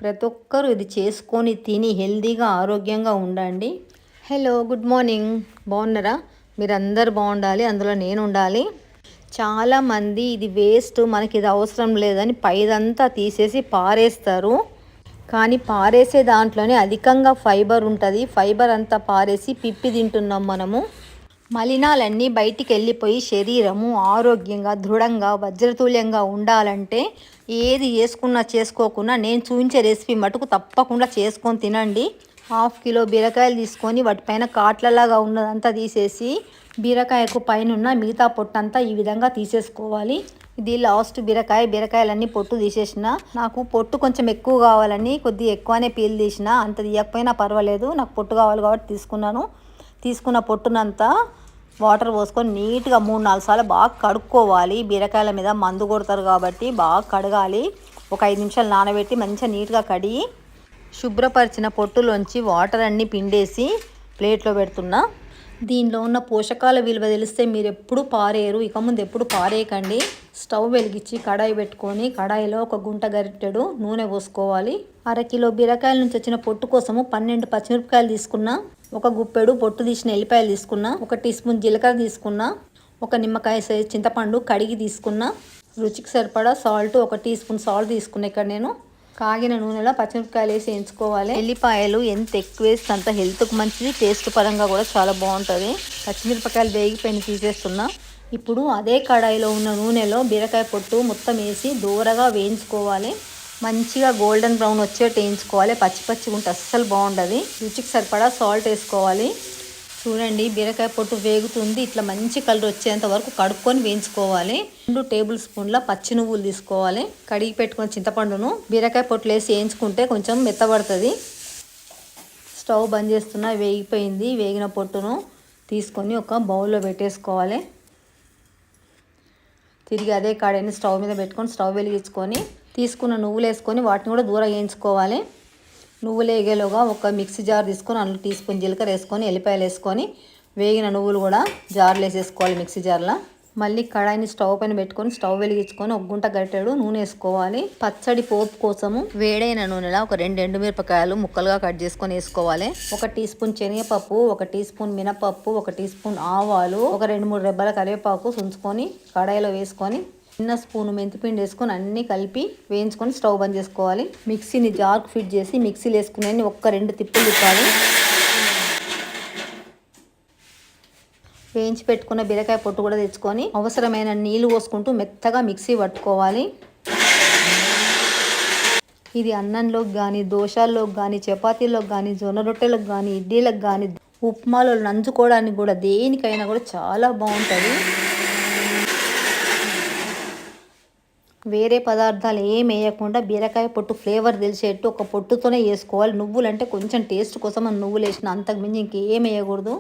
ప్రతి ఒక్కరూ ఇది చేసుకొని తిని హెల్తీగా ఆరోగ్యంగా ఉండండి. Hello, good morning. బాగున్నారా? మీరందరూ బాగుండాలి, అందులో నేను ఉండాలి. చాలామంది ఇది వేస్ట్, మనకి ఇది అవసరం లేదని పైదంతా తీసేసి పారేస్తారు. కానీ పారేసే దాంట్లోనే అధికంగా ఫైబర్ ఉంటుంది. ఫైబర్ అంతా పారేసి పిప్పి తింటున్నాం మనము. మలినాలన్నీ బయటికి వెళ్ళిపోయి శరీరము ఆరోగ్యంగా, దృఢంగా, వజ్రతుల్యంగా ఉండాలంటే ఏది చేసుకోకున్నా నేను చూపించే రెసిపీ మటుకు తప్పకుండా చేసుకొని తినండి. 1/2 కిలో బీరకాయలు తీసుకొని వాటిపైన కాట్లలాగా ఉన్నదంతా తీసేసి బీరకాయకు పైన ఉన్న మిగతా పొట్టంతా ఈ విధంగా తీసేసుకోవాలి. ఇది లాస్ట్ బీరకాయలన్నీ పొట్టు తీసేసిన. నాకు పొట్టు కొంచెం ఎక్కువ కావాలని కొద్దిగా ఎక్కువనే పీల్ తీసిన. అంత తీయకపోయినా పర్వాలేదు, నాకు పొట్టు కావాలి కాబట్టి తీసుకున్నాను. తీసుకున్న పొట్టునంతా వాటర్ పోసుకొని నీట్గా 3-4 సార్లు బాగా కడుక్కోవాలి. బీరకాయల మీద మందు కొడతారు కాబట్టి బాగా కడగాలి. ఒక 5 నిమిషాలు నానబెట్టి మంచిగా నీట్గా కడిగి శుభ్రపరిచిన పొట్టులోంచి వాటర్ అన్నీ పిండేసి ప్లేట్లో పెడుతున్నా. దీనిలో ఉన్న పోషకాల విలువ తెలిస్తే మీరు ఎప్పుడు పారేయరు, ఇక ముందు ఎప్పుడు పారేయకండి. స్టవ్ వెలిగించి కడాయి పెట్టుకొని కడాయిలో ఒక గుంట గరిటెడు నూనె పోసుకోవాలి. 1/2 కిలో బీరకాయల నుంచి వచ్చిన పొట్టు కోసము 12 పచ్చిమిరపకాయలు తీసుకున్నా. ఒక గుప్పెడు పొట్టు తీసిన ఎల్లిపాయలు తీసుకున్నా. 1 టీ స్పూన్ జీలకర్ర తీసుకున్నా. 1 నిమ్మకాయ సైజు చింతపండు కడిగి తీసుకున్నా. రుచికి సరిపడా సాల్ట్, 1 టీ స్పూన్ సాల్ట్ తీసుకున్నా. ఇక్కడ నేను కాగిన నూనెలో పచ్చిమిరపకాయలు వేసి వేయించుకోవాలి. ఎల్లిపాయలు ఎంత ఎక్కువ వేస్తే అంత హెల్త్కి మంచిది, టేస్ట్ పరంగా కూడా చాలా బాగుంటుంది. పచ్చిమిరపకాయలు వేగిపోయిన తీసేస్తున్నా. ఇప్పుడు అదే కడాయిలో ఉన్న నూనెలో బీరకాయ పొట్టు మొత్తం వేసి దూరగా వేయించుకోవాలి. మంచిగా గోల్డెన్ బ్రౌన్ వచ్చేట్టు వేయించుకోవాలి. పచ్చిగా ఉంటే అస్సలు బాగుంటుంది. రుచికి సరిపడా సాల్ట్ వేసుకోవాలి. చూడండి, బీరకాయ పొట్టు వేగుతుంది. ఇట్లా మంచి కలర్ వచ్చేంత వరకు కడుక్కొని వేయించుకోవాలి. 2 టేబుల్ స్పూన్ల పచ్చి నువ్వులు తీసుకోవాలి. కడిగి పెట్టుకున్న చింతపండును బీరకాయ పొట్టులు వేసి వేయించుకుంటే కొంచెం మెత్తబడుతుంది. స్టవ్ బంద్ చేస్తున్నా. వేగిపోయింది. వేగిన పొట్టును తీసుకొని ఒక బౌల్లో పెట్టేసుకోవాలి. తిరిగి అదే కడాయిని స్టవ్ మీద పెట్టుకొని స్టవ్ వెలిగించుకొని తీసుకున్న నువ్వులు వేసుకొని వాటిని కూడా దూరం వేయించుకోవాలి. నువ్వులు వేగేలోగా ఒక మిక్సీ జార్ తీసుకొని అందులో టీ స్పూన్ జీలకర్ర వేసుకొని ఎల్లిపాయలు వేసుకొని వేగిన నువ్వులు కూడా జార్లో వేసేసుకోవాలి. మిక్సీ జార్లో మళ్ళీ కడాయిని స్టవ్ పైన పెట్టుకొని స్టవ్ వెలిగించుకొని ఒక గుంట గరిటెడు నూనె వేసుకోవాలి. పచ్చడి పోపు కోసము వేడైన నూనెలో ఒక 2 ఎండుమిరపకాయలు ముక్కలుగా కట్ చేసుకొని వేసుకోవాలి. 1 టీ స్పూన్ శనగపప్పు, 1 టీ స్పూన్ మినపప్పు, 1 టీ స్పూన్ ఆవాలు, ఒక 2-3 రెబ్బల కరివేపాకు తుంచుకొని కడాయిలో వేసుకొని చిన్న స్పూన్ మెంతిపిండి వేసుకొని అన్నీ కలిపి వేయించుకొని స్టవ్ బంద్ చేసుకోవాలి. మిక్సీని జార్కు ఫిట్ చేసి మిక్సీలో వేసుకుని 1-2 తిప్పులు తిప్పాలి. వేయించి పెట్టుకున్న బీరకాయ పొట్టు కూడా తెచ్చుకొని అవసరమైన నీళ్లు పోసుకుంటూ మెత్తగా మిక్సీ పట్టుకోవాలి. ఇది అన్నంలోకి కానీ, దోశల్లోకి కానీ, చపాతీలోకి కానీ, జొన్న రొట్టెలకు కానీ, ఇడ్లీలకు కానీ, ఉప్మాలో నంచుకోవడానికి కూడా దేనికైనా కూడా చాలా బాగుంటుంది. వేరే పదార్థాలు ఏం వేయకుండా బీరకాయ పొట్టు ఫ్లేవర్ తెలిసేట్టు ఒక పొట్టుతోనే వేసుకోవాలి. నువ్వులు అంటే కొంచెం టేస్ట్ కోసం నువ్వులు వేసిన, అంతకు మించి ఇంకేం వేయకూడదు.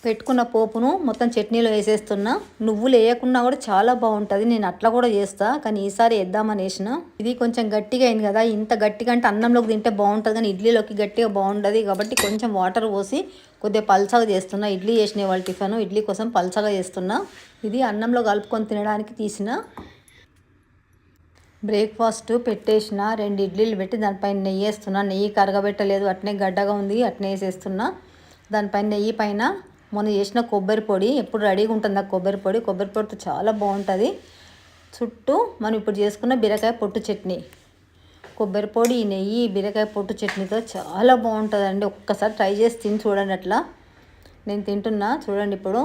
పెట్టుకున్న పోపును మొత్తం చట్నీలో వేసేస్తున్నా. నువ్వులు వేయకుండా కూడా చాలా బాగుంటుంది. నేను అట్లా కూడా చేస్తా, కానీ ఈసారి వేద్దామని వేసిన. ఇది కొంచెం గట్టిగా అయింది కదా, ఇంత గట్టిగా అంటే అన్నంలోకి తింటే బాగుంటుంది కానీ ఇడ్లీలోకి గట్టిగా బాగుంటుంది కాబట్టి కొంచెం వాటర్ పోసి కొద్దిగా పల్చగా చేస్తున్నా. ఇడ్లీ చేసిన వాళ్ళు టిఫిన్, ఇడ్లీ కోసం పల్చగా చేస్తున్నా. ఇది అన్నంలో కలుపుకొని తినడానికి తీసిన. బ్రేక్ఫాస్ట్ పెట్టేసిన. 2 ఇడ్లీలు పెట్టి దానిపైన నెయ్యి వేస్తున్నా. నెయ్యి కరగబెట్టలేదు, అట్నే గడ్డగా ఉంది, అట్నే వేసేస్తున్నా. దానిపైన నెయ్యి పైన మొన్న చేసిన కొబ్బరి పొడి, ఎప్పుడు రెడీగా ఉంటుంది ఆ కొబ్బరి పొడితో చాలా బాగుంటుంది. చుట్టూ మనం ఇప్పుడు చేసుకున్న బీరకాయ పొట్టు చట్నీ, కొబ్బరి పొడి, నెయ్యి, బీరకాయ పొట్టు చట్నీతో చాలా బాగుంటుందండి. ఒక్కసారి ట్రై చేసి తిని చూడండి. అట్లా నేను తింటున్నా చూడండి. ఇప్పుడు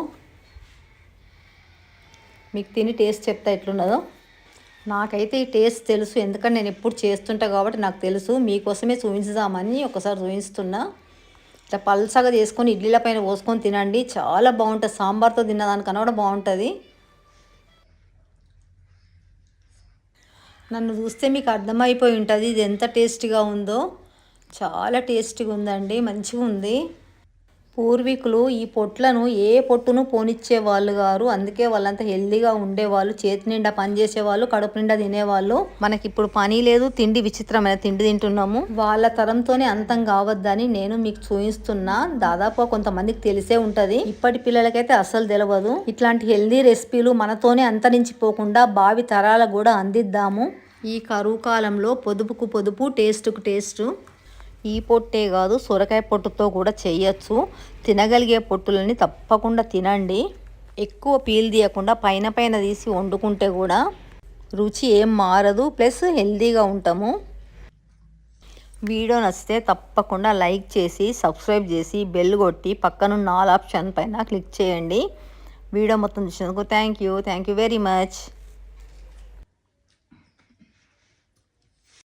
మీకు తిని టేస్ట్ చెప్తా ఎట్లున్నదో. నాకైతే ఈ టేస్ట్ తెలుసు, ఎందుకంటే నేను ఎప్పుడు చేస్తుంటా కాబట్టి నాకు తెలుసు. మీకోసమే చూపించుదామని ఒకసారి చూపిస్తున్నా. ఇట్లా పల్చగా చేసుకొని ఇడ్లీల పైన పోసుకొని తినండి, చాలా బాగుంటుంది. సాంబార్తో తిన్నదానికన్నా కూడా బాగుంటుంది. నన్ను చూస్తే మీకు అర్థమైపోయి ఉంటుంది ఇది ఎంత టేస్టీగా ఉందో. చాలా టేస్టీగా ఉందండి, మంచిగా ఉంది. పూర్వీకులు ఈ పొట్లను ఏ పొట్టును పోనిచ్చేవాళ్ళు గారు, అందుకే వాళ్ళంతా హెల్దీగా ఉండేవాళ్ళు. చేతి నిండా పని చేసేవాళ్ళు, కడుపు నిండా తినేవాళ్ళు. మనకి ఇప్పుడు పని లేదు, తిండి విచిత్రమైన తిండి తింటున్నాము. వాళ్ళ తరంతోనే అంతం కావద్దని నేను మీకు చూపిస్తున్నా. దాదాపు కొంతమందికి తెలిసే ఉంటుంది, ఇప్పటి పిల్లలకైతే అస్సలు తెలియదు. ఇట్లాంటి హెల్దీ రెసిపీలు మనతోనే అంతరించిపోకుండా భావి తరాలకు కూడా అందిద్దాము. ఈ కరువు కాలంలో పొదుపుకు పొదుపు, టేస్ట్కు టేస్టు. ఈ పొట్టే కాదు, సొరకాయ పొట్టుతో కూడా చేయొచ్చు. తినగలిగే పొట్టులని తప్పకుండా తినండి. ఎక్కువ పీల్ తీయకుండా పైన పైన తీసి వండుకుంటే కూడా రుచి ఏం మారదు, ప్లస్ హెల్తీగా ఉంటాము. వీడియో నచ్చితే తప్పకుండా లైక్ చేసి, సబ్స్క్రైబ్ చేసి, బెల్ కొట్టి పక్కనున్న ఆల్ ఆప్షన్ పైన క్లిక్ చేయండి. వీడియో మొత్తం చూసినందుకు థ్యాంక్ యూ వెరీ మచ్.